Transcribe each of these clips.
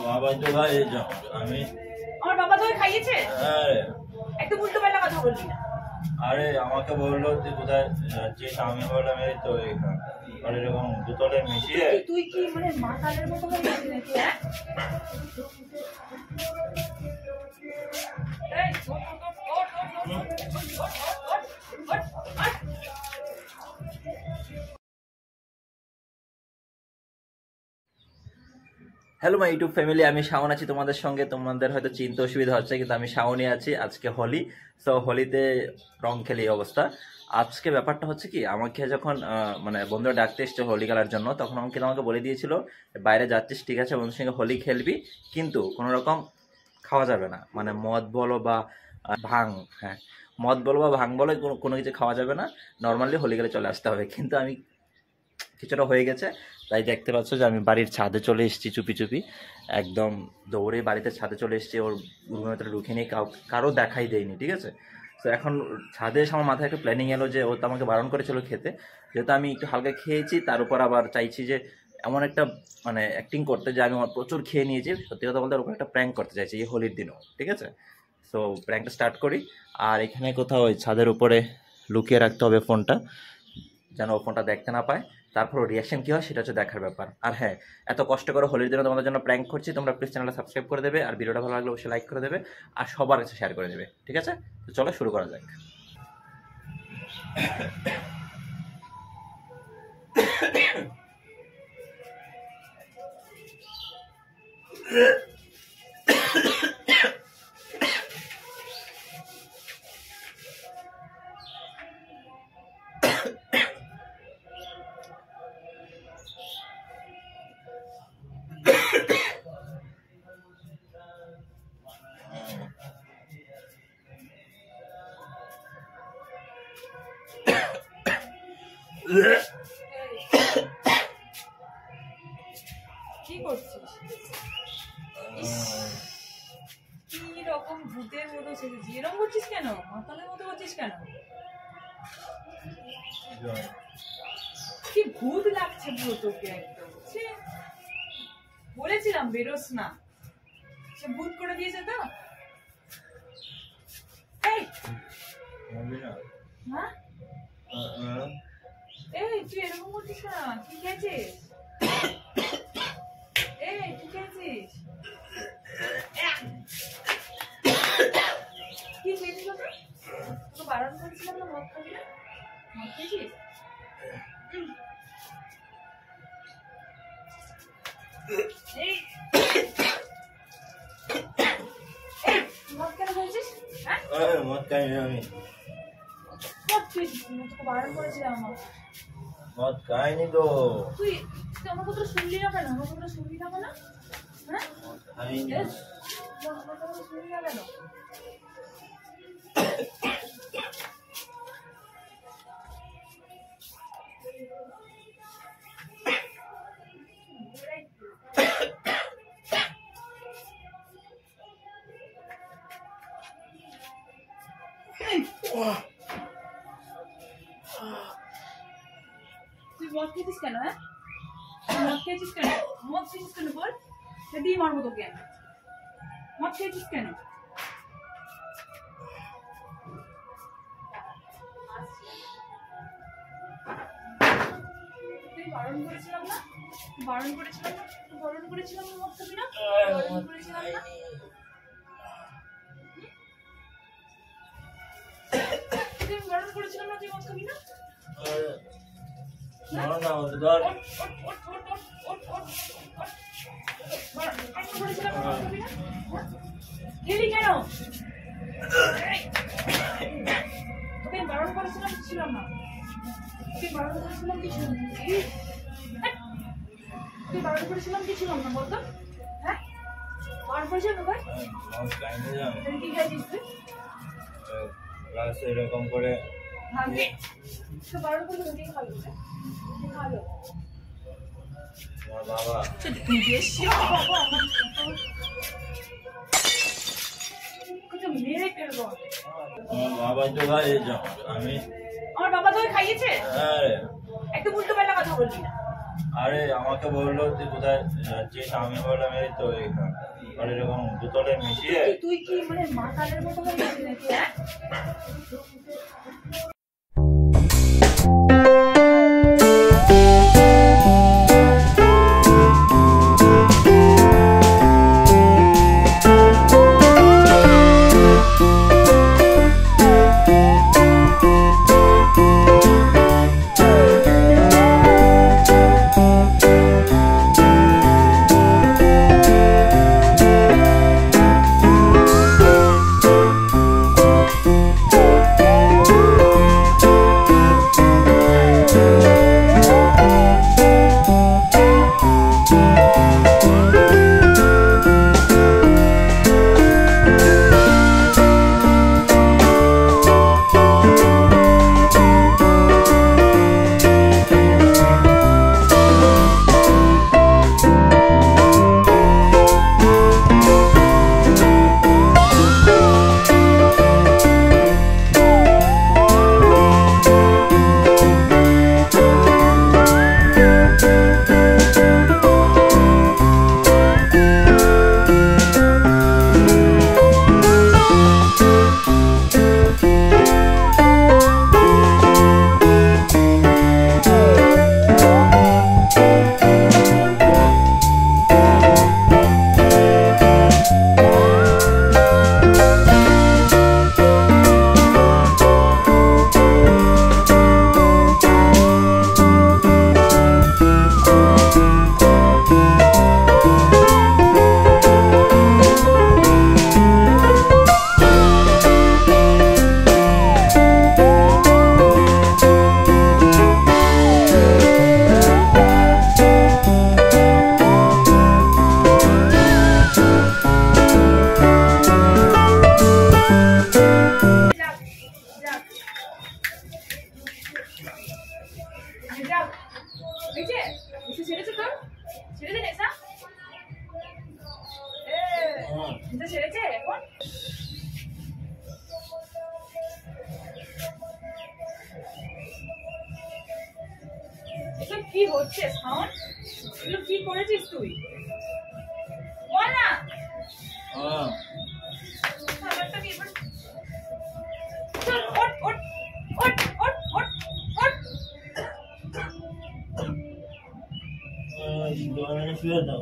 বাবা তো ভাই আমি আমার বাবা তোকে খাইয়েছে? হ্যাঁ। একটু উল্টো পাল্টা কথা বলবি না। আরে আমাকে বললো তুই কোথায় যাচ্ছিস, আমি বললাম এই তো এখানে। আর এরকম দুতলে মিশিয়ে তুই কি মানে মাতালের মতো হয়ে গেছিস নাকি? হ্যাঁ হ্যালো মাই ইউটিউব ফ্যামিলি, আমি শাওন আছি তোমাদের সঙ্গে। তোমাদের হয়তো চিনতে অসুবিধা হচ্ছে, কিন্তু আমি শাওনই আছি। আজকে হোলি, সো হোলিতে রং খেলি অবস্থা। আজকে ব্যাপারটা হচ্ছে কি, আমাকে যখন মানে বন্ধুরা ডাকতে এসছে হোলি খেলার জন্য, তখন আমাকে বলে দিয়েছিল বাইরে যাচ্ছিস ঠিক আছে, বন্ধুর সঙ্গে হোলি খেলবি, কিন্তু কোনো রকম খাওয়া যাবে না, মানে মদ বলো বা ভাং, হ্যাঁ মদ বলো বা ভাং বলো, কোনো কিছু খাওয়া যাবে না, নর্মালি হোলি খেলে চলে আসতে হবে। কিন্তু আমি কিছুটা হয়ে গেছে, তাই দেখতে পাচ্ছ যে আমি বাড়ির ছাদে চলে এসেছি চুপি চুপি, একদম দৌড়ে বাড়িতে ছাদে চলে এসেছি। ওর রুমের ভেতরে ঢুকে নিয়ে কারো দেখাই দেয়নি, ঠিক আছে। তো এখন ছাদে এসে আমার মাথায় একটা প্ল্যানিং এলো যে ও তো আমাকে বারণ করেছিল খেতে, যেহেতু আমি একটু হালকা খেয়েছি, তার উপর আবার চাইছি যে এমন একটা মানে অ্যাক্টিং করতে যে আমি আমার প্রচুর খেয়ে নিয়েছি। সত্যি কথা বলতে ওর উপর একটা প্র্যাঙ্ক করতে চাইছি এই হোলির দিনও, ঠিক আছে। সো প্র্যাঙ্কটা স্টার্ট করি। আর এখানে কোথাও ওই ছাদের উপরে লুকিয়ে রাখতে হবে ফোনটা, যেন ও ফোনটা দেখতে না পায়। তারপর রিয়াকশন কী হয় সেটা হচ্ছে দেখার ব্যাপার। আর হ্যাঁ, এত কষ্ট করে হোলির দিনে তোমাদের জন্য প্র্যাঙ্ক করছি, তোমরা প্লিজ চ্যানেলটা সাবস্ক্রাইব করে দেবে, আর ভিডিওটা ভালো লাগলে অবশ্যই লাইক করে দেবে, আর সবার কাছে শেয়ার করে দেবে, ঠিক আছে। তো চলো শুরু করা যাক। কি করছিস? কি রকম ভূতের মতো ছেড়েছি, এরকম করছিস কেন? মাতালের মতো করছিস কেন? কি ভূত লাগছে পুরো তোকে একদম। বলেছিলাম বেরোস না, সে ভূত করে দিয়েছে তো। এই হ্যাঁ এই তুই এরকম করছিস না, কি খেয়েছিস? এই কি খেয়েছিস? কি খেয়েছিস? তোকে বারণ করেছিলাম না মদ খাবি না, মদ খেয়েছিস? মদ কেন খেয়েছিস? হ্যাঁ মদ খাইনি আমি। মদ খেয়েছিস? তোকে বারণ করেছিলাম আমার। মদ খাইনি তো। তুই আমার কথা শুনলি না কেন? আমার কথা শুনলি না কেন? হ্যাঁ খাইনি। আমার কথা শুনলি না কেন? তুই মদ খেয়েছিস কেন? হ্যাঁ মদ খেয়েছিস কেন? মদ খেয়েছিস কেন বল, দিয়ে মারবো তোকে। মদ খেয়েছিস কেন? তুই বারণ করেছিলাম না, বারণ করেছিলাম না, বারণ করেছিলাম না মদ খাবি না, বারণ করেছিলাম না। তুই বারণ করেছিলাম না তুই মদ খাবি না। খেলি কেন? তোকে বারণ করেছিলাম কি ছিলাম না? তুই বারণ করেছিলাম কি ছিলাম না? তুই বারণ করেছিলাম কি ছিলাম না বলতো? হ্যাঁ বারণ করেছিলাম তোকে? কি খাইছিস তুই? এরকম করে বারণ করে তোকে খাবি ভালো বাবা মেরে ফেলবো। বাবা তো ভাই আমি আমার বাবা তোকে খাইয়েছে? হ্যাঁ। একটু উল্টো পাল্টা কথা বলবি না। আরে আমাকে বললো তুই কোথায় যাচ্ছিস, আমি বললাম এই তো এখানে। আর এরকম দুতলে মিশিয়ে তুই কি মানে মাতালের মতো হয়ে গেছিস নাকি? হ্যাঁ ছেড়েছে এখন এসব কি হচ্ছে শাওন? এগুলো কি করেছিস তুই? বল না। খাবারটা কি এবার? চল ওঠ ওঠ ওঠ ওঠ ওঠ ওঠ। শুয়ে দাও।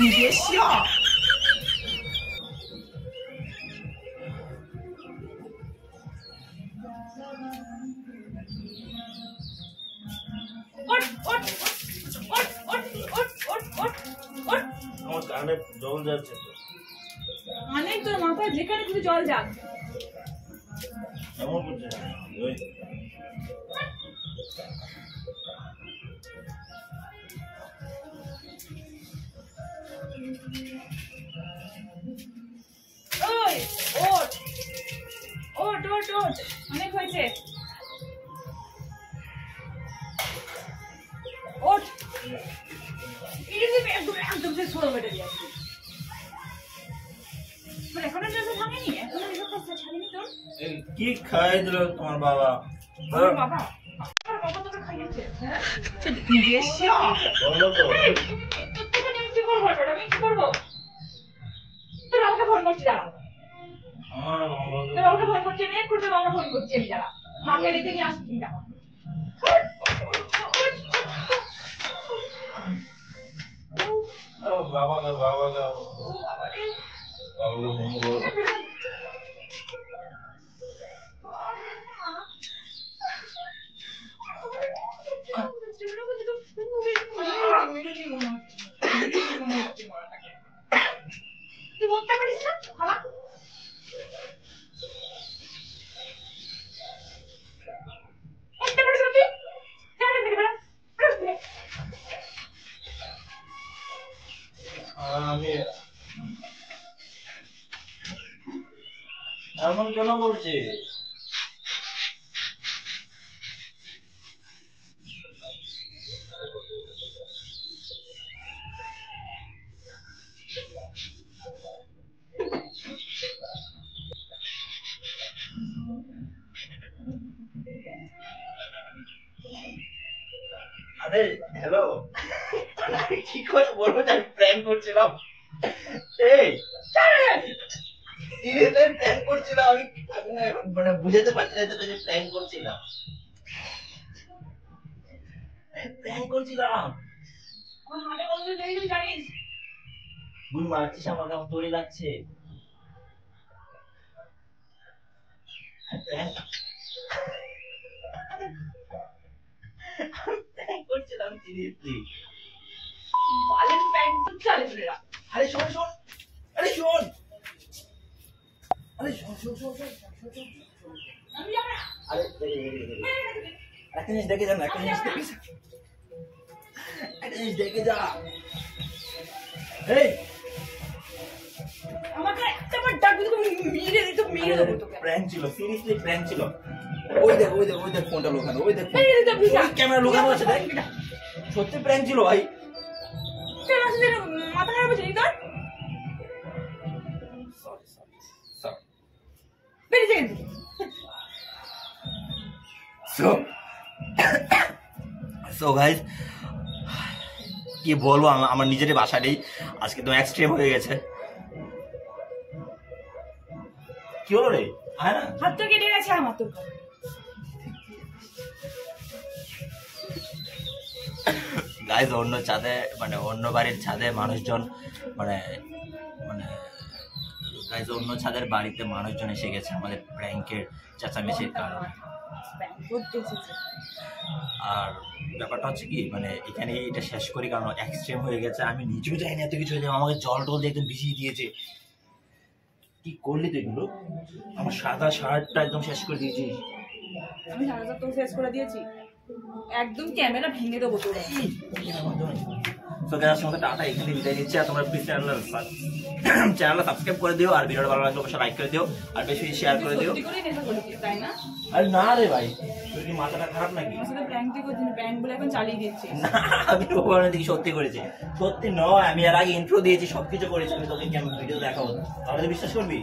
你别笑。আমার কানে জল যাচ্ছে তো। কানে তোর মাথায় যেখানে খুশি জল যাক। এমন করছে ওই ওই ওঠ ওঠ ওঠ ওঠ অনেক হয়েছে ওঠ একদম সে ছোড়ো বেটে দিয়ে আসবি এখনো ড্রেস ভাঙেনি এখনো এসব কাজ ছাড়েনি তোর কি খাই দিল তোমার বাবা বাবা বাবা তোকে খাইয়েছে হ্যাঁ বেশি বলো তো আমি কি করবো আমি কি করবো তোর আমাকে ফোন করছি দাঁড়া তোর আমাকে ফোন করছি আমি এক করতে আমাকে ফোন করছি আমি দাঁড়া মাকে রেখে নিয়ে আসছি দাঁড়া বাবা বাবা করতে পারিস না খালা করতে পারিস না তুই জানেন দেখে বেড়া আমি এমন কেন বলছি? আরে হ্যালো, কি করে বলবো যে আমি প্র্যাঙ্ক করছিলাম? এই সিরিয়াসলি প্র্যাঙ্ক করছিলাম আমি। মানে বুঝাতে পারছি না যে প্র্যাঙ্ক করছিলাম, প্র্যাঙ্ক করছিলাম। কোন হাতে বলতে যাই তুই জানিস তুই মারছিস আমাকে, আমার তোরই লাগছে। প্র্যাঙ্ক করছিলাম সিরিয়াসলি। বালের প্যান্ট তো চালে বেড়া আরে শোন শোন, আরে শোন, আরে শোন শোন শোন শোন শোন। আমি জানি না আরে একটা জিনিস দেখে যা না, একটা জিনিস দেখে যা, একটা জিনিস দেখে যা। এই আমাকে একটাবার ডাক দিতে মেরে দিত মেরে দেবো তোকে প্র্যাঙ্ক ছিল, সিরিয়াসলি প্র্যাঙ্ক ছিল। ওই দেখ ওই দেখ ওই দেখ ফোনটা লুকানো, ওই দেখ মেরে দিত বিশা ক্যামেরা লুকানো আছে, দেখ সত্যি প্র্যাঙ্ক ছিল ভাই। চল আসলে মাথা খারাপ হচ্ছে তোর সরি সরি সরি। বেরিয়ে যাই সো গাইস, কি বলবো, আমার নিজেরই বাসা নেই আজকে, তো এক্সট্রিম হয়ে গেছে। কি হলো রে? হ্যাঁ না, হাত তো কেটে গেছে আমার তোর গাইস অন্য ছাদে, মানে অন্য বাড়ির ছাদে মানুষজন, মানে মানে গাইস অন্য ছাদের বাড়িতে মানুষজন এসে গেছে আমাদের প্র্যাঙ্কের চেঁচামেচির কারণে। আর ব্যাপারটা হচ্ছে কি, মানে এখানে এটা শেষ করি কারণ এক্সট্রিম হয়ে গেছে। আমি নিজেও জানি এত কিছু হয়ে যাবে, আমাকে জল টল দিয়ে একদম ভিজিয়ে দিয়েছে। কি করলি তুই এগুলো? আমার সাদা শার্টটা একদম শেষ করে দিয়েছিস। আমি সারাটা তো শেষ করে দিয়েছি, একদম ক্যামেরা ভেঙে দেবো তোর। তো গাইস আমাকে টাটা এখানে বিদায় নিচ্ছে। আর তোমরা প্লিজ চ্যানেলটা সাবস্ক্রাইব করে দিও, আর ভিডিওটা ভালো লাগলে অবশ্যই লাইক করে দিও, আর বেশি বেশি শেয়ার করে দিও। সত্যি করে নেশা করেছিস তাই না? আরে না রে ভাই, তোর কি মাথাটা খারাপ নাকি? আমার সাথে প্র্যাঙ্ক তুই করছিস, প্র্যাঙ্ক বলে এখন চালিয়ে দিচ্ছিস। না, আমি ওখানে থেকে সত্যি করেছি। সত্যি নয়, আমি এর আগে ইন্ট্রো দিয়েছি, সবকিছু করেছি আমি, তোকে কেমন ভিডিও দেখাবো, তাহলে বিশ্বাস করবি?